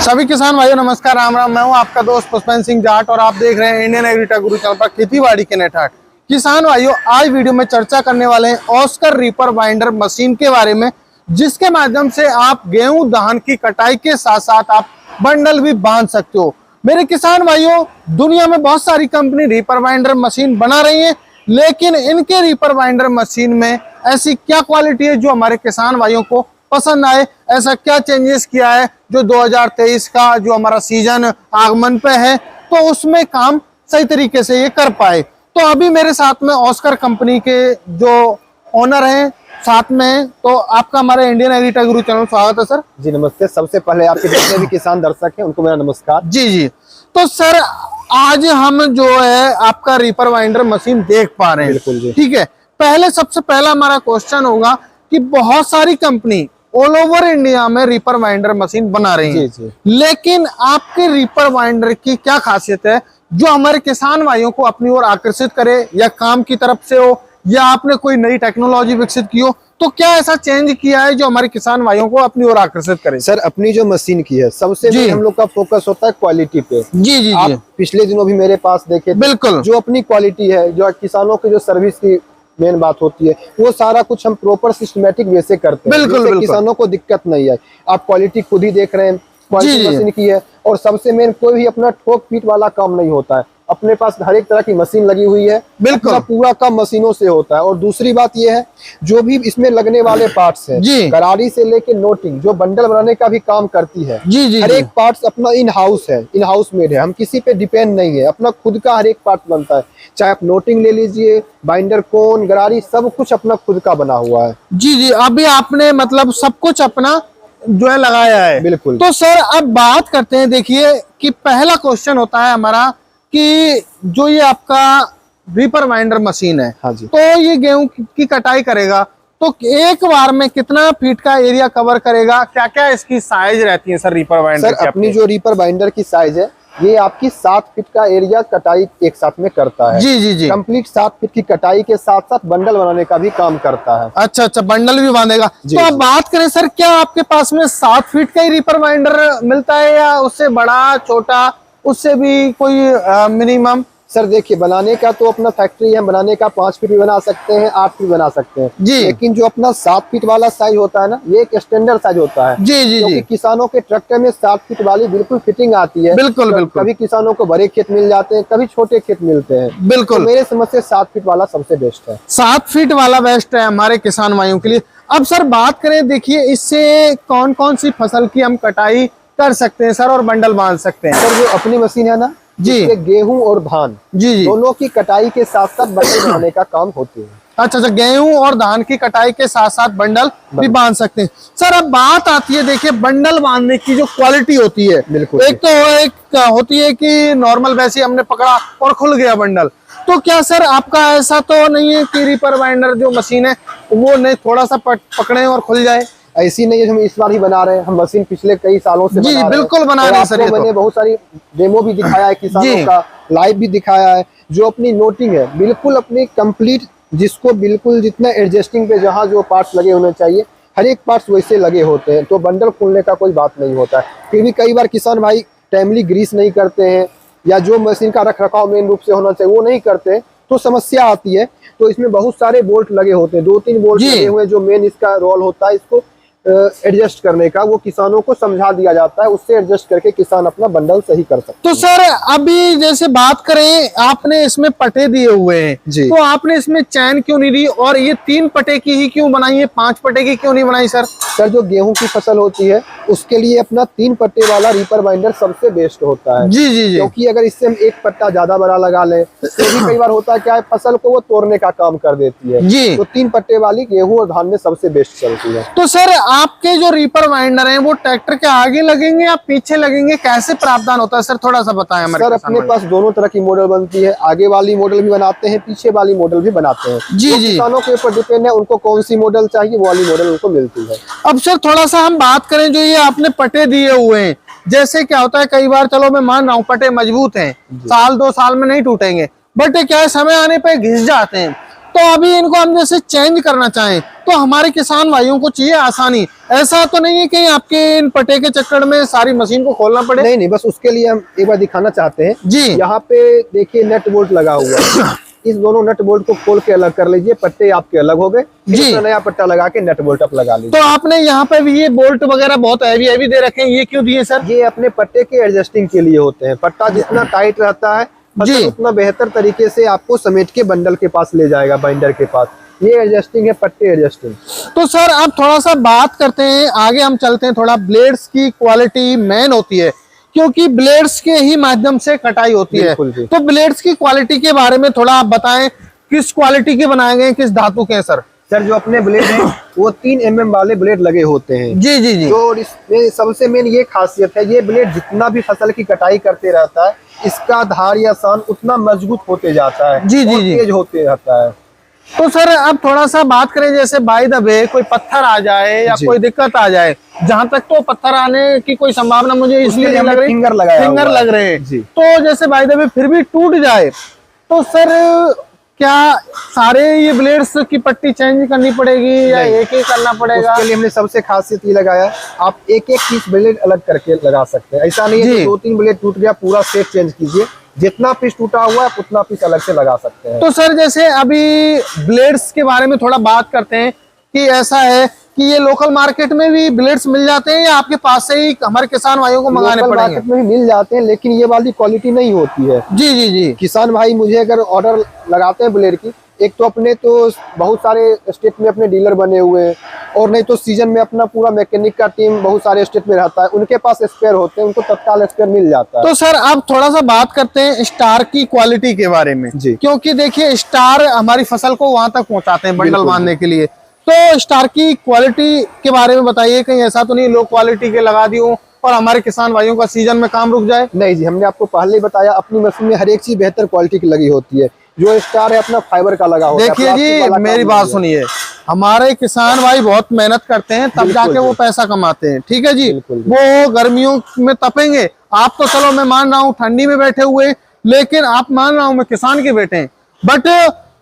सभी किसान भाइयों नमस्कार, राम राम। मैं हूं आपका दोस्त पुष्पेंद्र सिंह जाट और आप देख रहे हैं इंडियन एग्रीटेक गुरु चैनल पर खेती-बाड़ी के नेटहाट। किसान भाइयों, आज वीडियो में चर्चा करने वाले हैं ऑस्कर रीपर बाइंडर मशीन के बारे में, जिसके माध्यम से आप गेहूं धान की कटाई के साथ साथ आप बंडल भी बांध सकते हो। मेरे किसान भाइयों, दुनिया में बहुत सारी कंपनी रीपर बाइंडर मशीन बना रही है, लेकिन इनके रीपर बाइंडर मशीन में ऐसी क्या क्वालिटी है जो हमारे किसान भाइयों को पसंद आए। ऐसा क्या चेंजेस किया है जो 2023 का जो हमारा सीजन आगमन पे है, तो उसमें काम सही तरीके से ये कर पाए। तो अभी मेरे साथ में ऑस्कर कंपनी के जो ओनर हैं साथ में, तो आपका हमारे इंडियन एग्रीटेक गुरु चैनल स्वागत है सर। जी नमस्ते। सबसे पहले आपके जितने भी किसान दर्शक हैं उनको मेरा नमस्कार। जी जी। तो सर आज हम जो है आपका रीपर बाइंडर मशीन देख पा रहे हैं। बिल्कुल जी। ठीक है, सबसे पहला हमारा क्वेश्चन होगा कि बहुत सारी कंपनी ऑल ओवर इंडिया में रीपर बाइंडर मशीन बना रही है, लेकिन आपके रीपर बाइंडर की क्या खासियत है जो हमारे किसान भाइयों को अपनी ओर आकर्षित करे, या काम की तरफ से हो या आपने कोई नई टेक्नोलॉजी विकसित की हो, तो क्या ऐसा चेंज किया है जो हमारे किसान भाइयों को अपनी ओर आकर्षित करे? सर, अपनी जो मशीन की है सबसे हम लोग का फोकस होता है क्वालिटी पे। जी जी आप जी। पिछले दिनों भी मेरे पास देखे, बिल्कुल। जो अपनी क्वालिटी है, जो किसानों की जो सर्विस की मेन बात होती है, वो सारा कुछ हम प्रॉपर सिस्टमेटिक वे से करते हैं, जिससे किसानों को दिक्कत नहीं है। आप क्वालिटी खुद ही देख रहे हैं, क्वालिटी मशीन की है। और सबसे मेन, कोई भी अपना ठोक पीट वाला काम नहीं होता है। अपने पास हर एक तरह की मशीन लगी हुई है, बिल्कुल पूरा काम मशीनों से होता है। और दूसरी बात यह है, जो भी इसमें लगने वाले पार्ट्स हैं, गरारी से लेके नोटिंग, जो बंडल बनाने का भी काम करती है, हर एक पार्ट्स अपना इन हाउस है, इन हाउस मेड है। हम किसी पे डिपेंड नहीं है, अपना खुद का हर एक पार्ट बनता है। चाहे आप नोटिंग ले लीजिए, बाइंडर, कोन, गरारी, सब कुछ अपना खुद का बना हुआ है। जी जी। अभी आपने मतलब सब कुछ अपना जो है लगाया है। बिल्कुल। तो सर अब बात करते हैं, देखिए कि पहला क्वेश्चन होता है हमारा कि जो ये आपका रीपर बाइंडर मशीन है, हाँ जी, तो ये गेहूं की कटाई करेगा तो एक बार में कितना फीट का एरिया कवर करेगा? क्या क्या इसकी साइज रहती है सर रीपर बाइंडर की? अपनी जो रीपर बाइंडर की साइज है, ये आपकी 7 फीट का एरिया कटाई एक साथ में करता है। जी जी जी। कंप्लीट 7 फीट की कटाई के साथ साथ बंडल बनाने का भी काम करता है। अच्छा अच्छा, बंडल भी बांधेगा। तो अब बात करें सर, क्या आपके पास में 7 फीट का ही रीपर बाइंडर मिलता है या उससे बड़ा, छोटा, उससे भी कोई मिनिमम? सर देखिए, बनाने का तो अपना फैक्ट्री है, बनाने का 5 फीट भी बना सकते हैं, 8 फीट बना सकते हैं जी। लेकिन जो अपना 7 फीट वाला साइज होता है ना, ये एक स्टैंडर्ड साइज होता है। जी जी जी। किसानों के ट्रैक्टर में 7 फीट वाली बिल्कुल फिटिंग आती है। बिल्कुल बिल्कुल। कभी किसानों को बड़े खेत मिल जाते हैं, कभी छोटे खेत मिलते हैं। बिल्कुल। तो मेरे समझ से 7 फीट वाला सबसे बेस्ट है। 7 फीट वाला बेस्ट है हमारे किसान भाइयों के लिए। अब सर बात करें, देखिए इससे कौन कौन सी फसल की हम कटाई कर सकते हैं सर और बंडल बांध सकते हैं? सर जो अपनी मशीन है ना जी, गेहूं और धान जी दोनों की कटाई के साथ साथ बंडल बनाने का काम होते हैं। अच्छा अच्छा, गेहूं और धान की कटाई के साथ साथ बंडल भी बांध सकते हैं। सर अब बात आती है, देखिए बंडल बांधने की जो क्वालिटी होती है, बिल्कुल, एक होती है कि नॉर्मल वैसे हमने पकड़ा और खुल गया बंडल। तो क्या सर आपका ऐसा तो नहीं है कि रीपर बाइंडर जो मशीन है वो नहीं थोड़ा सा पकड़े और खुल जाए? ऐसी नहीं है, हम इस बार ही बना रहे हैं। हम मशीन पिछले कई सालों से जी बिल्कुल बना रहे हैं सर। मैंने बहुत सारी डेमो भी दिखाया है किसानों का, लाइव भी दिखाया है। जो अपनी नोटिंग है बिल्कुल अपनी कंप्लीट, जिसको बिल्कुल जितना एडजस्टिंग पे जहाँ जो पार्ट्स लगे होने चाहिए, हर एक पार्ट्स वैसे लगे होते हैं, तो बंडल खुलने का कोई बात नहीं होता है। फिर भी कई बार किसान भाई टाइमली ग्रीस नहीं करते हैं, या जो मशीन का रख रखाव मेन रूप से होना चाहिए वो नहीं करते, तो समस्या आती है। तो इसमें बहुत सारे बोल्ट लगे होते हैं, 2-3 बोल्ट लगे हुए, जो मेन इसका रोल होता है इसको एडजस्ट करने का, वो किसानों को समझा दिया जाता है। उससे एडजस्ट करके किसान अपना बंडल सही कर सकते हैं। तो सर अभी जैसे बात करें, आपने इसमें पटे दिए हुए हैं जी, तो आपने इसमें चैन क्यों नहीं दी? और ये 3 पटे की ही क्यों बनाई है, 5 पटे की क्यों नहीं बनाई सर? सर जो गेहूं की फसल होती है उसके लिए अपना 3 पट्टे वाला रीपर बाइंडर सबसे बेस्ट होता है। जी जी जी। क्योंकि अगर इससे हम एक पट्टा ज्यादा बड़ा लगा लें तो भी कई बार होता है क्या है, फसल को वो तोड़ने का काम कर देती है जी। तो 3 पट्टे वाली गेहूं और धान में सबसे बेस्ट चलती है। तो सर आपके जो रीपर बाइंडर हैं वो ट्रैक्टर के आगे लगेंगे या पीछे लगेंगे, कैसे प्रावधान होता है सर, थोड़ा सा बताएं हमारे। सर अपने पास दोनों तरह की मॉडल बनती है, आगे वाली मॉडल भी बनाते हैं, पीछे वाली मॉडल भी बनाते हैं जी जी। किसानों के ऊपर डिपेंड है, उनको कौन सी मॉडल चाहिए वो वाली मॉडल उनको मिलती है। अब सर थोड़ा सा हम बात करें, जो ये आपने पटे दिए हुए हैं, जैसे क्या होता है कई बार, चलो मैं मान रहा हूँ पटे मजबूत हैं, 1-2 साल में नहीं टूटेंगे, बट क्या है समय आने पे घिस जाते हैं। तो अभी इनको हम जैसे चेंज करना चाहें तो हमारे किसान भाइयों को चाहिए आसानी। ऐसा तो नहीं है कि आपके इन पट्टे के चक्कर में सारी मशीन को खोलना पड़े। नहीं, बस उसके लिए हम एक बार दिखाना चाहते हैं जी। यहाँ पे देखिए नट बोल्ट लगा हुआ है। इस दोनों नट बोल्ट को खोल के अलग कर लीजिए, पट्टे आपके अलग हो गए। जी। नया पट्टा लगा के नट बोल्ट आप लगा लीजिए। तो आपने यहाँ पे भी ये बोल्ट वगैरह बहुत हैवी दे रखे हैं, ये क्यों दिए सर? ये अपने पट्टे के एडजस्टिंग के लिए होते हैं। पट्टा जितना टाइट रहता है जी, उतना बेहतर तरीके से आपको समेट के बंडल के पास ले जाएगा, बाइंडर के पास। ये एडजस्टिंग है, पट्टे एडजस्टिंग। तो सर अब थोड़ा सा बात करते हैं, आगे हम चलते हैं। थोड़ा ब्लेड्स की क्वालिटी मेन होती है, क्योंकि ब्लेड्स के ही माध्यम से कटाई होती है। तो ब्लेड्स की क्वालिटी के बारे में थोड़ा आप बताएं, किस क्वालिटी के बनाए गए, किस धातु के हैं सर? सर जो अपने ब्लेड हैं वो 3 mm वाले ब्लेड लगे होते हैं। जी जी जी। जो इसमें सबसे मेन ये खासियत है, ये ब्लेड जितना भी फसल की कटाई करते रहता है, इसका धार या सान उतना मजबूत होते जाता है। जी जी जी। तेज होते रहता है। तो सर अब थोड़ा सा बात करें, जैसे बाय द वे कोई पत्थर आ जाए या कोई दिक्कत आ जाए, जहां तक तो पत्थर आने की कोई संभावना मुझे इसलिए नहीं लग रही, फिंगर लग रहे हैं। तो जैसे बाय द वे फिर भी टूट जाए तो सर क्या सारे ये ब्लेड्स की पट्टी चेंज करनी पड़ेगी या एक ही करना पड़ेगा? उसके लिए हमने सबसे खासियत ये लगाया, आप एक पीस ब्लेड अलग करके लगा सकते हैं। ऐसा नहीं है कि 2-3 ब्लेड टूट गया पूरा सेट चेंज कीजिए। जितना पीस टूटा हुआ है उतना पीस अलग से लगा सकते हैं। तो सर जैसे अभी ब्लेड्स के बारे में थोड़ा बात करते हैं कि ऐसा है कि ये लोकल मार्केट में भी ब्लेड्स मिल जाते हैं या आपके पास से ही हमारे किसान भाइयों को मंगाने पड़ेंगे? मार्केट में भी मिल जाते हैं, लेकिन ये वाली क्वालिटी नहीं होती है। जी जी जी। किसान भाई मुझे अगर ऑर्डर लगाते हैं ब्लेड की, एक तो अपने तो बहुत सारे स्टेट में अपने डीलर बने हुए हैं, और नहीं तो सीजन में अपना पूरा मैकेनिक का टीम बहुत सारे स्टेट में रहता है, उनके पास स्पेयर होते हैं, उनको तत्काल स्पेयर मिल जाता है। तो सर अब थोड़ा सा बात करते हैं स्टार की क्वालिटी के बारे में जी। क्योंकि देखिए स्टार हमारी फसल को वहां तक पहुंचाते हैं बंडल बांधने के लिए। तो स्टार की क्वालिटी के बारे में बताइए, कहीं ऐसा तो नहीं लो क्वालिटी के लगा दी हो और हमारे किसान भाइयों का सीजन में काम रुक जाए? नहीं जी, हमने आपको पहले ही बताया, अपनी मशीन में हर एक चीज बेहतर क्वालिटी की लगी होती है। जो स्टार है अपना फाइबर का लगा होता है। देखिए जी मेरी बात सुनिए, हमारे किसान भाई बहुत मेहनत करते हैं तब जाके वो पैसा कमाते हैं, ठीक है जी। वो गर्मियों में तपेंगे, आप तो चलो मैं मान रहा हूँ ठंडी में बैठे हुए, लेकिन आप मान रहा हूँ मैं किसान के बेटे हैं, बट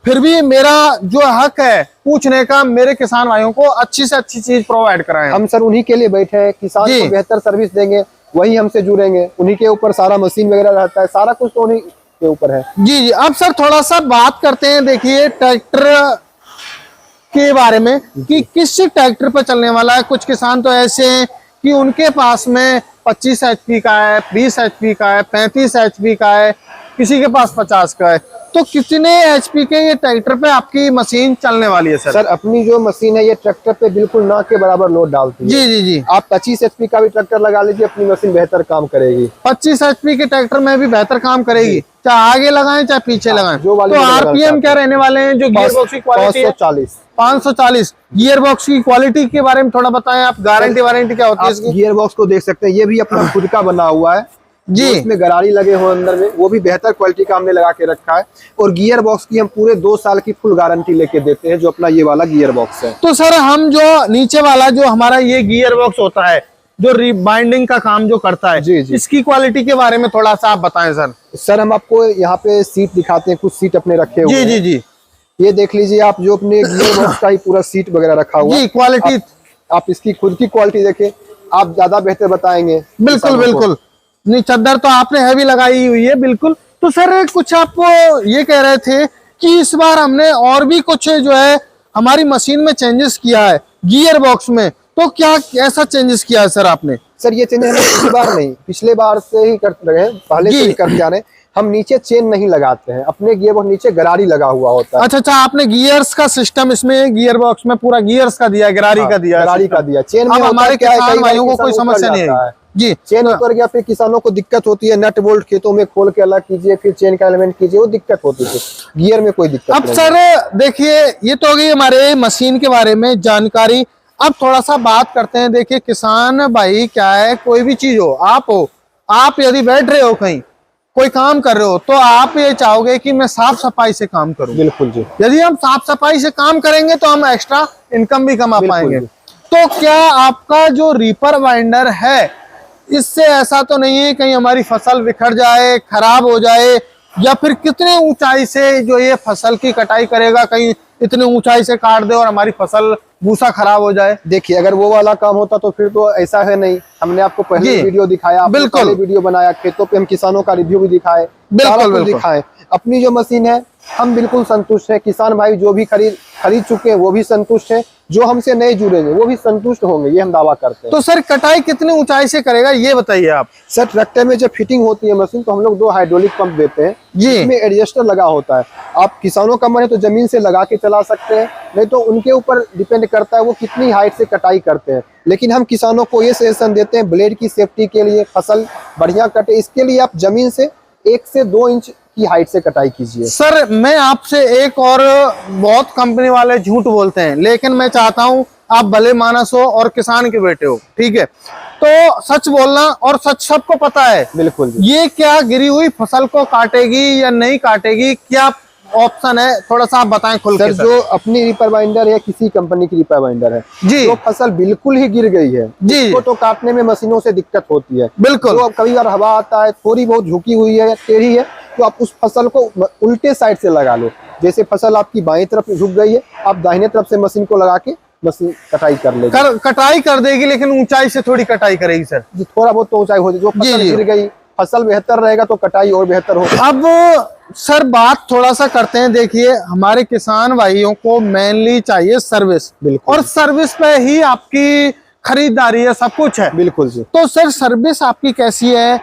फिर भी मेरा जो हक है पूछने का, मेरे किसान भाइयों को अच्छी से अच्छी चीज प्रोवाइड कराएं। हम सर उन्हीं के लिए बैठे हैं, किसान को बेहतर सर्विस देंगे, वही हमसे जुड़ेंगे। उन्हीं के ऊपर सारा मशीन वगैरह रहता है, सारा कुछ तो उन्हीं के ऊपर है। जी जी। अब सर थोड़ा सा बात करते हैं, देखिए ट्रैक्टर के बारे में कि किस ट्रैक्टर पर चलने वाला है। कुछ किसान तो ऐसे हैं कि उनके पास में 25 HP का है, 20 HP का है, 35 HP का है, किसी के पास 50 का है। तो कितने HP के ये ट्रैक्टर पे आपकी मशीन चलने वाली है सर? सर अपनी जो मशीन है ये ट्रैक्टर पे बिल्कुल ना के बराबर लोड डालती है। जी जी जी। आप 25 HP का भी ट्रैक्टर लगा लीजिए, अपनी मशीन बेहतर काम करेगी। 25 HP के ट्रैक्टर में भी बेहतर काम करेगी, चाहे आगे लगाएं चाहे पीछे लगाएं। जो वाले तो RPM क्या रहने वाले हैं? जो गियर बॉक्स की क्वालिटी है 540। गियर बॉक्स की क्वालिटी के बारे में थोड़ा बताएं आप, गारंटी वारंटी क्या होती है इसकी? गियर बॉक्स को देख सकते हैं, ये भी अपना खुद का बना हुआ है जी। इसमें गरारी लगे हो अंदर में, वो भी बेहतर क्वालिटी का हमने लगा के रखा है। और गियर बॉक्स की हम पूरे 2 साल की फुल गारंटी लेके देते हैं, जो अपना ये वाला गियर बॉक्स है। तो सर हम जो नीचे वाला जो हमारा ये गियर बॉक्स होता है जो रिबाइंडिंग का काम जो करता है, जी जी। इसकी क्वालिटी के बारे में थोड़ा सा आप बताएं सर। सर हम आपको यहाँ पे सीट दिखाते हैं, कुछ सीट अपने रखे हुए जी जी जी। ये देख लीजिए आप, जो अपने गियर बॉक्स का ही पूरा सीट वगैरह रखा हुआ है। क्वालिटी आप इसकी खुद की क्वालिटी देखें, आप ज्यादा बेहतर बताएंगे। बिल्कुल बिल्कुल। नहीं चद्दर तो आपने हैवी लगाई हुई है बिल्कुल। तो सर कुछ आप ये कह रहे थे कि इस बार हमने और भी कुछ जो है हमारी मशीन में चेंजेस किया है गियर बॉक्स में, तो क्या ऐसा चेंजेस किया है सर आपने? सर ये चेंज हमने इस बार नहीं, पिछले बार से ही करते रहे, पहले से ही करते जा रहे हैं। हम नीचे चेन नहीं लगाते हैं, अपने गियर बॉक्स नीचे गरारी लगा हुआ होता है। अच्छा, आपने गियर्स का सिस्टम इसमें गियर बॉक्स में पूरा गियर्स का दिया, गरारी का दिया, गरारी का दिया। चेन में हमारे किसान भाइयों को कोई समस्या नहीं है जी। चेन उतर गया फिर किसानों को दिक्कत होती है, नट बोल्ट खेतों में खोल के अलग कीजिए, फिर चेन का एलिमेंट कीजिए, वो दिक्कत होती है। गियर में कोई दिक्कत अब सर देखिए ये तो हो गई हमारे मशीन के बारे में जानकारी। अब थोड़ा सा बात करते हैं, देखिए किसान भाई क्या है, कोई भी चीज हो, आप यदि बैठ रहे हो कहीं कोई काम कर रहे हो तो आप ये चाहोगे कि मैं साफ सफाई से काम करूं। बिल्कुल जी। यदि हम साफ सफाई से काम करेंगे तो हम एक्स्ट्रा इनकम भी कमा पाएंगे। तो क्या आपका जो रीपर बाइंडर है इससे ऐसा तो नहीं है कहीं हमारी फसल बिखर जाए, खराब हो जाए, या फिर कितने ऊंचाई से जो ये फसल की कटाई करेगा, कहीं इतनी ऊंचाई से काट दे और हमारी फसल भूसा खराब हो जाए। देखिए अगर वो वाला काम होता तो फिर तो ऐसा है नहीं। हमने आपको पहले वीडियो दिखाया, बिल्कुल पहले वीडियो बनाया, खेतों पे हम किसानों का रिव्यू भी दिखाए, सारा कुछ दिखाए। अपनी जो मशीन है हम बिल्कुल संतुष्ट है, किसान भाई जो भी खरीद चुके हैं वो भी संतुष्ट है, जो हमसे नए जुड़ेंगे वो भी संतुष्ट होंगे, ये हम दावा करते हैं। तो सर कटाई कितनी ऊंचाई से करेगा ये बताइए आप। सर ट्रैक्टर में जब फिटिंग होती है मशीन तो हम लोग 2 हाइड्रोलिक पंप देते हैं, जिसमें एडजस्टर लगा होता है। आप किसानों का मन है तो जमीन से लगा के चला सकते हैं, नहीं तो उनके ऊपर डिपेंड करता है वो कितनी हाइट से कटाई करते हैं। लेकिन हम किसानों को ये सजेशन देते हैं ब्लेड की सेफ्टी के लिए, फसल बढ़िया कटे, इसके लिए आप जमीन से 1 से 2 इंच की हाइट से कटाई कीजिए। सर मैं आपसे एक और, बहुत कंपनी वाले झूठ बोलते हैं, लेकिन मैं चाहता हूं आप भले मानस हो और किसान के बेटे हो, ठीक है, तो सच बोलना, और सच सबको पता है। बिल्कुल। ये क्या गिरी हुई फसल को काटेगी या नहीं काटेगी, क्या ऑप्शन है, थोड़ा सा आप बताएं खुल के। सर जो अपनी रीपर बाइंडर है, किसी कंपनी की रीपर बाइंडर है जी, जो फसल बिल्कुल ही गिर गई है जी, उसको तो काटने में मशीनों से दिक्कत होती है। बिल्कुल। तो कभी बार हवा आता है, थोड़ी बहुत झुकी हुई है, टेढ़ी है, तो आप उस फसल को उल्टे साइड से लगा लो। जैसे फसल आपकी बाएं तरफ झुक गई है, आप दाहिने तरफ से मशीन को लगा के मशीन कटाई कर लेगी। कटाई कर देगी, लेकिन ऊंचाई से थोड़ी कटाई करेगी सर। थोड़ा बहुत तो ऊंचाई हो जाए, जो फसल गिर गई, फसल बेहतर रहेगा तो कटाई और बेहतर होगी। अब सर बात थोड़ा सा करते हैं, देखिए हमारे किसान भाइयों को मेनली चाहिए सर्विस, और सर्विस पे ही आपकी खरीदारी है, सब कुछ है। बिल्कुल जी। तो सर सर्विस आपकी कैसी है,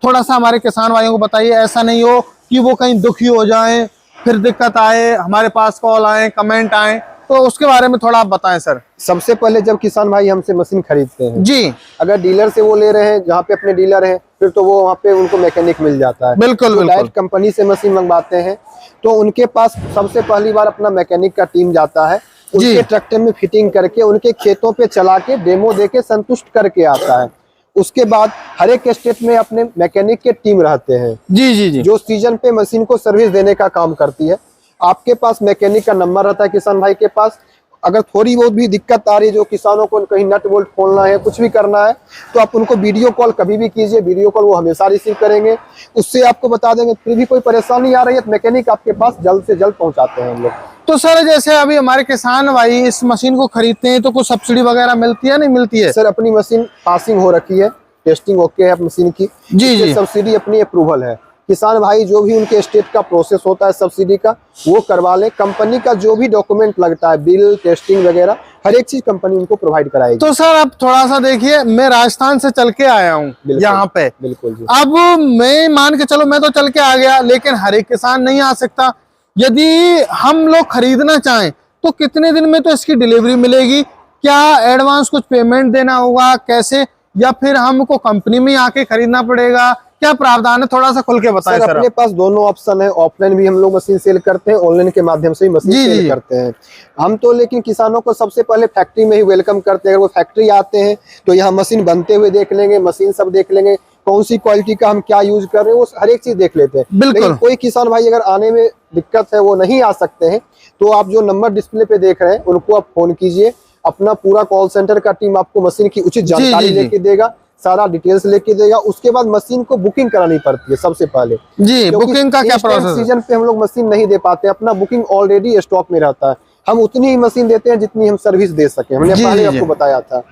थोड़ा सा हमारे किसान भाइयों को बताइए, ऐसा नहीं हो कि वो कहीं दुखी हो जाएं, फिर दिक्कत आए, हमारे पास कॉल आए, कमेंट आए, तो उसके बारे में थोड़ा आप बताएं सर। सबसे पहले जब किसान भाई हमसे मशीन खरीदते हैं जी, अगर डीलर से वो ले रहे हैं, जहाँ पे अपने डीलर हैं, फिर तो वो वहाँ पे उनको मैकेनिक मिल जाता है। बिल्कुल बिल्कुल। डायरेक्ट कंपनी से मशीन मंगवाते हैं तो उनके पास सबसे पहली बार अपना मैकेनिक का टीम जाता है, उनके ट्रैक्टर में फिटिंग करके उनके खेतों पे चला के डेमो देके संतुष्ट करके आता है। उसके बाद हर एक स्टेट में अपने मैकेनिक के टीम रहते हैं जी जी जी, जो सीजन पे मशीन को सर्विस देने का काम करती है। आपके पास मैकेनिक का नंबर रहता है किसान भाई के पास। अगर थोड़ी बहुत भी दिक्कत आ रही है, जो किसानों को कहीं नट बोल्ट खोलना है, कुछ भी करना है, तो आप उनको वीडियो कॉल कभी भी कीजिए, वीडियो कॉल वो हमेशा रिसीव करेंगे, उससे आपको बता देंगे। फिर भी कोई परेशानी आ रही है तो मैकेनिक आपके पास जल्द से जल्द पहुंचाते हैं हम लोग। तो सर जैसे अभी हमारे किसान भाई इस मशीन को खरीदते हैं तो कुछ सब्सिडी वगैरह मिलती है, नहीं मिलती है? सर अपनी मशीन पासिंग हो रखी है, टेस्टिंग ओके है मशीन की, जी, सब्सिडी अपनी अप्रूवल है। किसान भाई जो भी उनके स्टेट का प्रोसेस होता है सब्सिडी का, वो करवा ले। कंपनी का जो भी डॉक्यूमेंट लगता है, बिल, टेस्टिंग वगैरह, हर एक चीज कंपनी उनको प्रोवाइड कराएगी। तो सर अब थोड़ा सा देखिए, मैं राजस्थान से चल के आया हूँ यहाँ पे। बिल्कुल जी। अब मैं मान के चलो मैं तो चल के आ गया, लेकिन हर एक किसान नहीं आ सकता। यदि हम लोग खरीदना चाहें तो कितने दिन में तो इसकी डिलीवरी मिलेगी? क्या एडवांस कुछ पेमेंट देना होगा, कैसे, या फिर हमको कंपनी में आके खरीदना पड़ेगा? क्या प्रावधान है, थोड़ा सा खुल के बताएं सर। अपने पास दोनों ऑप्शन है, ऑफलाइन भी हम लोग मशीन सेल करते हैं, ऑनलाइन के माध्यम से भी मशीन सेल करते हैं हम तो। लेकिन किसानों को सबसे पहले फैक्ट्री में ही वेलकम करते हैं। अगर वो फैक्ट्री आते हैं तो यहाँ मशीन बनते हुए देख लेंगे, मशीन सब देख लेंगे, कौन सी क्वालिटी का हम क्या यूज कर रहे हैं, वो हर एक चीज देख लेते हैं। बिल्कुल। कोई किसान भाई अगर आने में दिक्कत है, वो नहीं आ सकते हैं, तो आप जो नंबर डिस्प्ले पे देख रहे हैं उनको आप फोन कीजिए। अपना पूरा कॉल सेंटर का टीम आपको मशीन की उचित जानकारी लेके देगा, सारा डिटेल्स लेके देगा। उसके बाद मशीन को बुकिंग करानी पड़ती है सबसे पहले जी। बुकिंग का क्या प्रोसेस है? सीजन पे हम लोग मशीन नहीं दे पाते, अपना बुकिंग ऑलरेडी स्टॉक में रहता है। हम उतनी ही मशीन देते हैं जितनी हम सर्विस दे सके। हमने पहले आपको बताया था।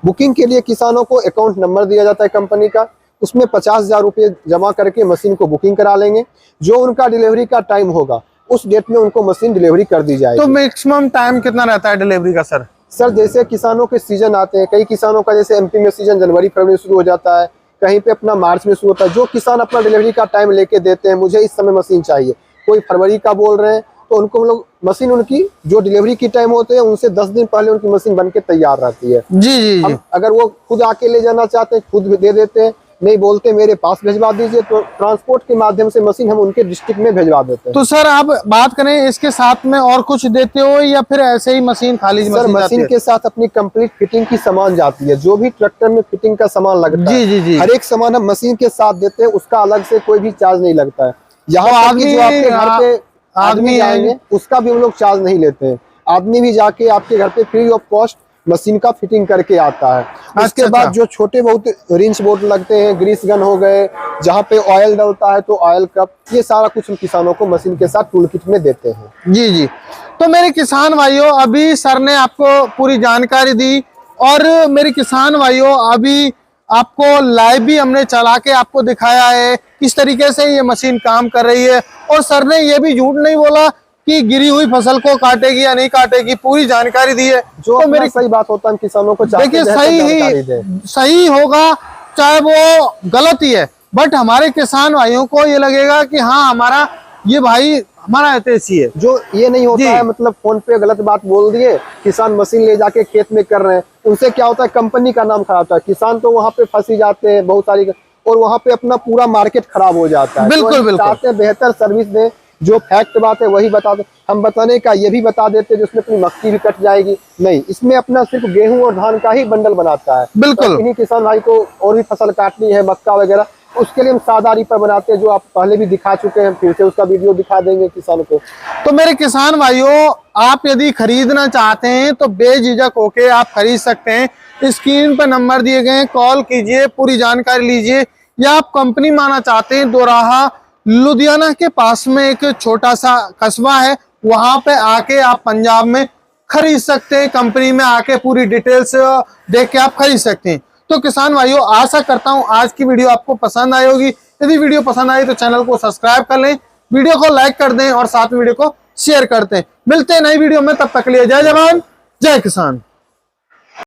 बुकिंग के लिए किसानों को अकाउंट नंबर दिया जाता है कंपनी का, उसमें 50,000 रुपये जमा करके मशीन को बुकिंग करा लेंगे। जो उनका डिलीवरी का टाइम होगा उस डेट में उनको मशीन डिलीवरी कर दी जाएगी। तो मैक्सिमम टाइम कितना रहता है डिलीवरी का सर? सर जैसे किसानों के सीजन आते हैं, कई किसानों का जैसे एमपी में सीजन जनवरी फरवरी शुरू हो जाता है, कहीं पे अपना मार्च में शुरू होता है। जो किसान अपना डिलीवरी का टाइम लेके देते हैं, मुझे इस समय मशीन चाहिए, कोई फरवरी का बोल रहे हैं, तो उनको हम लोग मशीन उनकी जो डिलीवरी की टाइम होते हैं उनसे 10 दिन पहले उनकी मशीन बनके तैयार रहती है। जी जी जी। अगर वो खुद आके ले जाना चाहते हैं खुद दे देते हैं, नहीं बोलते मेरे पास भिजवा दीजिए, तो ट्रांसपोर्ट के माध्यम से मशीन हम उनके डिस्ट्रिक्ट में भिजवा देते हैं। तो सर आप बात करें इसके साथ में और कुछ देते हो या फिर ऐसे ही मशीन खाली? सर मशीन के साथ अपनी कंप्लीट फिटिंग की सामान जाती है, जो भी ट्रैक्टर में फिटिंग का सामान लगता है, जी जी, हर एक सामान हम मशीन के साथ देते हैं, उसका अलग से कोई भी चार्ज नहीं लगता है। यहाँ जो आपके घर पे आदमी आएंगे उसका भी हम लोग चार्ज नहीं लेते हैं। आदमी भी जाके आपके घर पे फ्री ऑफ कॉस्ट मशीन का फिटिंग करके आता है। उसके अच्छा। बाद जो छोटे बहुत रिंच बोर्ड लगते हैं, ग्रीस गन हो गए, जहाँ पे ऑयल डलता है तो ऑयल कप, ये सारा कुछ हम किसानों को मशीन के साथ टूल किट में देते हैं। जी जी। तो मेरे किसान भाइयों, अभी सर ने आपको पूरी जानकारी दी और मेरे किसान भाइयों अभी आपको लाइव भी हमने चला के आपको दिखाया है किस तरीके से ये मशीन काम कर रही है। और सर ने ये भी झूठ नहीं बोला कि गिरी हुई फसल को काटेगी या नहीं काटेगी, पूरी जानकारी दी है। जो तो मेरे सही बात होता है, हम किसानों को देखिए सही होगा चाहे वो गलत ही है, बट हमारे किसान भाइयों को ये लगेगा कि हाँ हमारा ये भाई हमारा हितैषी है। जो ये नहीं होता है मतलब फोन पे गलत बात बोल दिए, किसान मशीन ले जाके खेत में कर रहे हैं, उनसे क्या होता है कंपनी का नाम खराब होता है, किसान तो वहाँ पे फंसी जाते हैं बहुत सारी, और वहाँ पे अपना पूरा मार्केट खराब हो जाता है। बिल्कुल तो बिल्कुल चाहते हैं बेहतर सर्विस दें, जो फैक्ट बात है वही बता दे। हम बताने का ये भी बता देते जिसमें अपनी मक्की भी कट जाएगी, नहीं, इसमें अपना सिर्फ गेहूं और धान का ही बंडल बनाता है। बिल्कुल। तो इन्हीं किसान भाई को और भी फसल काटनी है, मक्का वगैरह, उसके लिए हम सादा रीपर बनाते हैं, जो आप पहले भी दिखा चुके हैं, फिर से उसका वीडियो दिखा देंगे किसान को। तो मेरे किसान भाइयों, आप यदि खरीदना चाहते हैं तो बेझिझक होके आप खरीद सकते हैं। स्क्रीन पर नंबर दिए गए हैं, कॉल कीजिए, पूरी जानकारी लीजिए। या आप कंपनी में आना चाहते हैं, दोराहा लुधियाना के पास में एक छोटा सा कस्बा है, वहां पे आके आप पंजाब में खरीद सकते हैं। कंपनी में आके पूरी डिटेल्स देख के आप खरीद सकते हैं। तो किसान भाइयों, आशा करता हूं आज की वीडियो आपको पसंद आई होगी। यदि वीडियो पसंद आई तो चैनल को सब्सक्राइब कर लें, वीडियो को लाइक कर दें और साथ में वीडियो को शेयर करते हैं। मिलते हैं नई वीडियो में, तब तक के लिए जय जवान जय किसान।